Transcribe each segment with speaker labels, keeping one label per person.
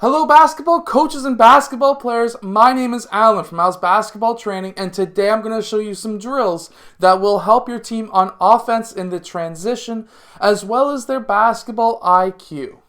Speaker 1: Hello basketball coaches and basketball players, my name is Alan from Al's Basketball Training, and today I'm going to show you some drills that will help your team on offense in the transition as well as their basketball IQ.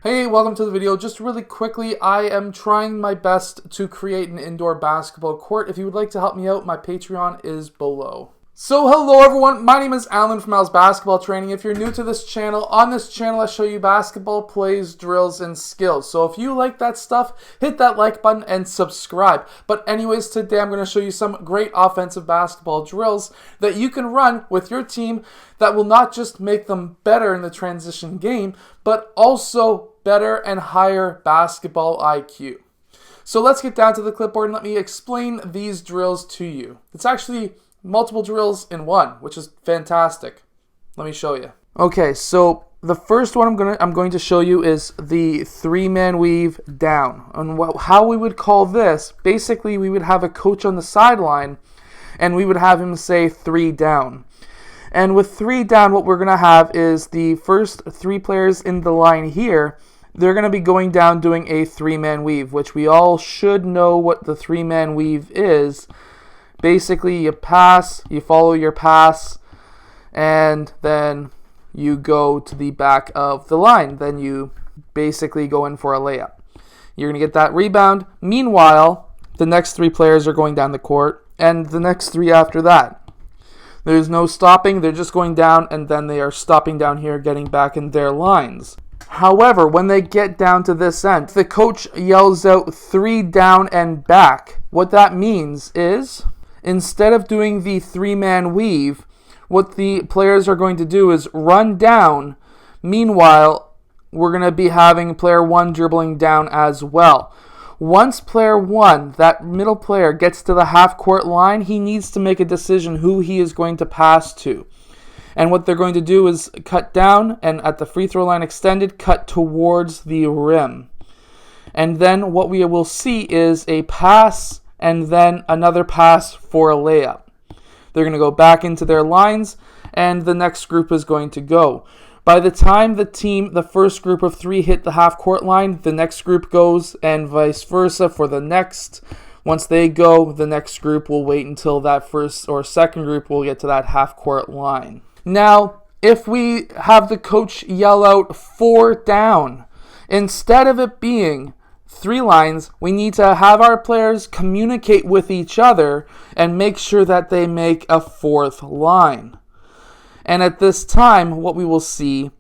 Speaker 1: Hey, welcome to the video. Just really quickly, I am trying my best to create an indoor basketball court. If you would like to help me out, my Patreon is below. So hello everyone, my name is Alan from Al's Basketball Training. If you're new to this channel, on this channel I show you basketball plays, drills, and skills. So if you like that stuff, hit that like button and subscribe. But anyways, today I'm going to show you some great offensive basketball drills that you can run with your team that will not just make them better in the transition game, but also better and higher basketball IQ. So let's get down to the clipboard and let me explain these drills to you. It's actually multiple drills in one, which is fantastic. Let me show you. Okay, so the first one I'm going to show you is the three-man weave down. And how we would call this, basically we would have a coach on the sideline and we would have him say 3 down. And with 3 down, what we're going to have is the first 3 players in the line here, they're going to be going down doing a 3-man weave, which we all should know what the 3-man weave is. Basically, you pass, you follow your pass, and then you go to the back of the line. Then you basically go in for a layup. You're going to get that rebound. Meanwhile, the next 3 players are going down the court, and the next 3 after that. There's no stopping. They're just going down, and then they are stopping down here, getting back in their lines. However, when they get down to this end, the coach yells out 3 down and back. What that means is, instead of doing the 3-man weave, what the players are going to do is run down. Meanwhile, we're going to be having player 1 dribbling down as well. Once player 1, that middle player, gets to the half-court line, he needs to make a decision who he is going to pass to. And what they're going to do is cut down, and at the free throw line extended, cut towards the rim. And then what we will see is a pass and then another pass for a layup. They're going to go back into their lines, and the next group is going to go. By the time the first group of 3 hit the half-court line, the next group goes, and vice versa for the next. Once they go, the next group will wait until that first or second group will get to that half-court line. Now, if we have the coach yell out 4 down, instead of it being 3 lines, we need to have our players communicate with each other and make sure that they make a 4th line. And at this time, what we will see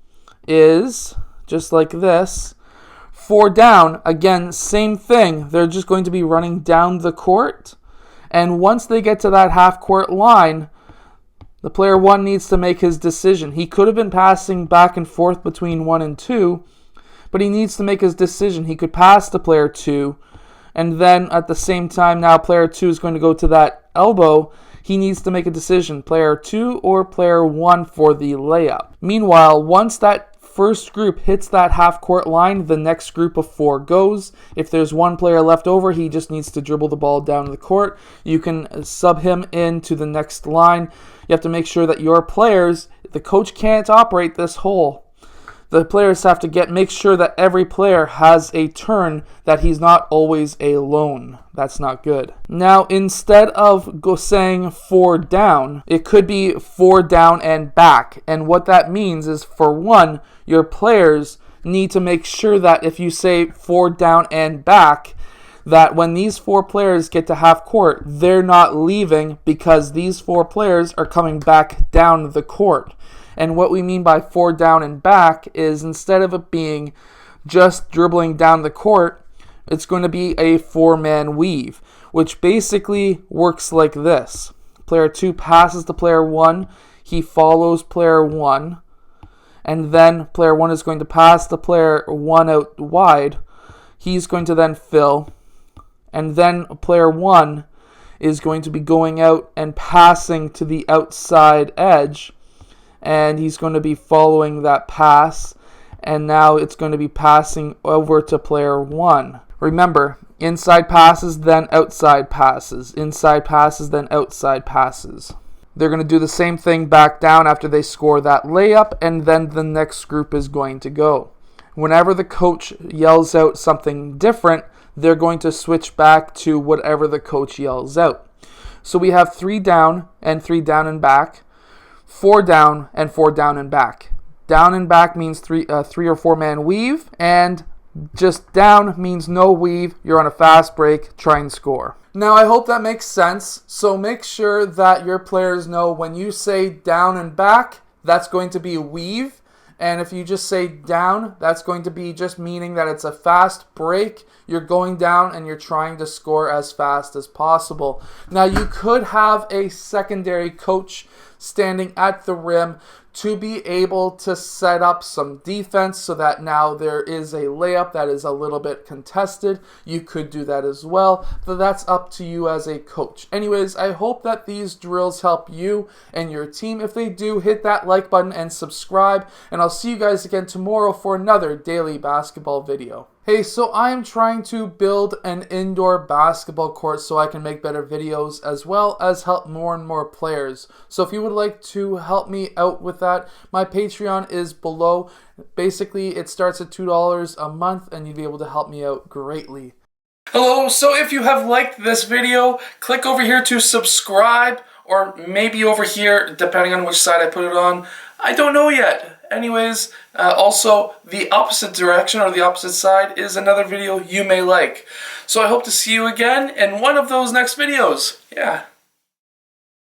Speaker 1: is, just like this, 4 down, again, same thing. They're just going to be running down the court. And once they get to that half-court line, the player 1 needs to make his decision. He could have been passing back and forth between 1 and 2, but he needs to make his decision. He could pass to player 2, and then at the same time, now player 2 is going to go to that elbow. He needs to make a decision, player 2 or player 1 for the layup. Meanwhile, once that first group hits that half-court line, the next group of 4 goes. If there's 1 player left over, he just needs to dribble the ball down the court. You can sub him into the next line. You have to make sure that your players, the coach can't operate this whole. The players have to make sure that every player has a turn, that he's not always alone. That's not good. Now, instead of saying 4 down, it could be 4 down and back. And what that means is, for one, your players need to make sure that if you say 4 down and back, that when these 4 players get to half court, they're not leaving because these 4 players are coming back down the court. And what we mean by 4 down and back is, instead of it being just dribbling down the court, it's going to be a 4-man weave, which basically works like this. Player 2 passes to player 1, he follows player 1, and then player 1 is going to pass to player 1 out wide. He's going to then fill, and then player 1 is going to be going out and passing to the outside edge, and he's going to be following that pass, and now it's going to be passing over to player 1. Remember, inside passes, then outside passes. Inside passes, then outside passes. They're going to do the same thing back down after they score that layup, and then the next group is going to go. whenever the coach yells out something different, they're going to switch back to whatever the coach yells out. So we have 3 down and 3 down and back, 4 down and 4 down and back. Down and back means 3 or 4 man weave, and just down means no weave. You're on a fast break, try and score. Now I hope that makes sense. So make sure that your players know when you say down and back, that's going to be a weave. And if you just say down, that's going to be just meaning that it's a fast break. You're going down and you're trying to score as fast as possible. Now you could have a secondary coach standing at the rim to be able to set up some defense so that now there is a layup that is a little bit contested. You could do that as well, but that's up to you as a coach. Anyways, I hope that these drills help you and your team. If they do, hit that like button and subscribe, and I'll see you guys again tomorrow for another daily basketball video. Hey, so I am trying to build an indoor basketball court so I can make better videos as well as help more and more players. So if you would like to help me out with that, my Patreon is below. Basically, it starts at $2 a month and you'd be able to help me out greatly. Hello, so if you have liked this video, click over here to subscribe, or maybe over here, depending on which side I put it on. I don't know yet. Anyways, also the opposite direction or the opposite side is another video you may like. So I hope to see you again in one of those next videos. Yeah.